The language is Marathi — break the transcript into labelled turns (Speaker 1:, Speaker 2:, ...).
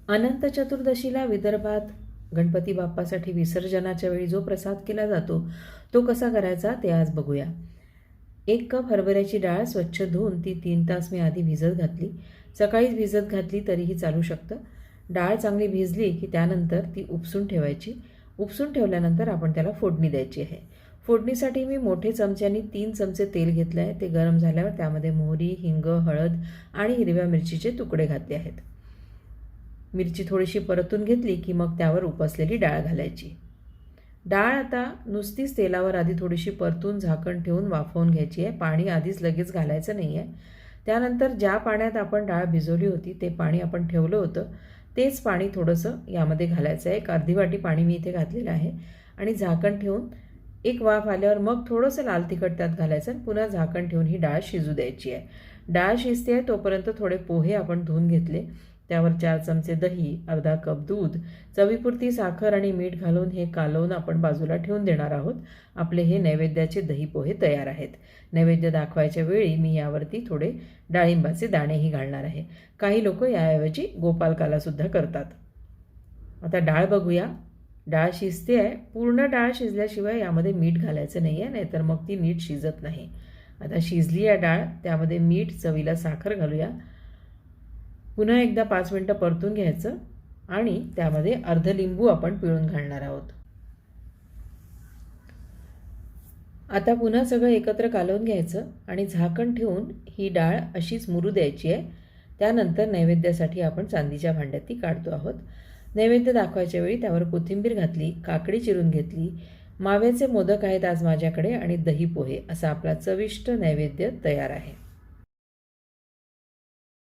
Speaker 1: अनंत चतुर्दशीला विदर्भात गणपती बाप्पासाठी विसर्जनाच्या वेळी जो प्रसाद केला जातो तो कसा करायचा ते आज बघूया. 1 कप हरभऱ्याची डाळ स्वच्छ धुवून ती 3 तास मी आधी भिजत घातली. सकाळीच भिजत घातली तरीही चालू शकतं. डाळ चांगली भिजली की त्यानंतर ती उपसून ठेवायची. उपसून ठेवल्यानंतर आपण त्याला फोडणी द्यायची आहे. फोडणीसाठी मी मोठे चमच्यानी 3 चमचे तेल घेतलं आहे. ते गरम झाल्यावर त्यामध्ये मोहरी, हिंग, हळद आणि हिरव्या मिरचीचे तुकडे घातले आहेत. मिरची थोडीशी परतून घेतली की मग त्यावर उपसलेली डाळ घालायची. डाळ आता नुसतीच तेलावर आधी थोडीशी परतून झाकण ठेवून वाफवून घ्यायची आहे. पाणी आधीच लगेच घालायचं नाही आहे. त्यानंतर ज्या पाण्यात आपण डाळ भिजवली होती ते पाणी आपण ठेवलं होतं तेच पाणी थोडंसं यामध्ये घालायचं आहे. 1 अर्धी वाटी पाणी मी इथे घातलेलं आहे आणि झाकण ठेवून एक वाफ आल्यावर मग थोडंसं लाल तिखट त्यात घालायचं आणि पुन्हा झाकण ठेवून ही डाळ शिजू द्यायची आहे. डाळ शिजते आहे तोपर्यंत थोडे पोहे आपण धुवून घेतले. त्यावर 4 चमचे दही, अर्धा कप दूध, चवीपुरती साखर आणि मीठ घालून हे कालवून आपण बाजूला ठेवून देणार आहोत. आपले हे नैवेद्याचे दही पोहे तयार आहेत. नैवेद्य दाखवायच्या वेळी मी यावरती थोडे डाळिंबाचे दाणेही घालणार आहे. काही लोक याऐवजी गोपालकालासुद्धा करतात. आता डाळ बघूया. डाळ शिजते आहे. पूर्ण डाळ शिजल्याशिवाय यामध्ये मीठ घालायचं नाही आहे, नाहीतर मग ती नीट शिजत नाही. आता शिजली आहे डाळ. त्यामध्ये मीठ, चवीला साखर घालूया. पुन्हा एकदा 5 मिनटं परतून घ्यायचं आणि त्यामध्ये अर्ध लिंबू आपण पिळून घालणार आहोत. आता पुन्हा सगळं एकत्र कालवून घ्यायचं आणि झाकण ठेवून ही डाळ अशीच मुरू द्यायची आहे. त्यानंतर नैवेद्यासाठी आपण चांदीच्या भांड्यात ती काढतो आहोत. नैवेद्य दाखवायच्या वेळी त्यावर कोथिंबीर घातली, काकडी चिरून घेतली. माव्याचे मोदक आहेत आज माझ्याकडे आणि दही पोहे असा आपला चविष्ट नैवेद्य तयार आहे.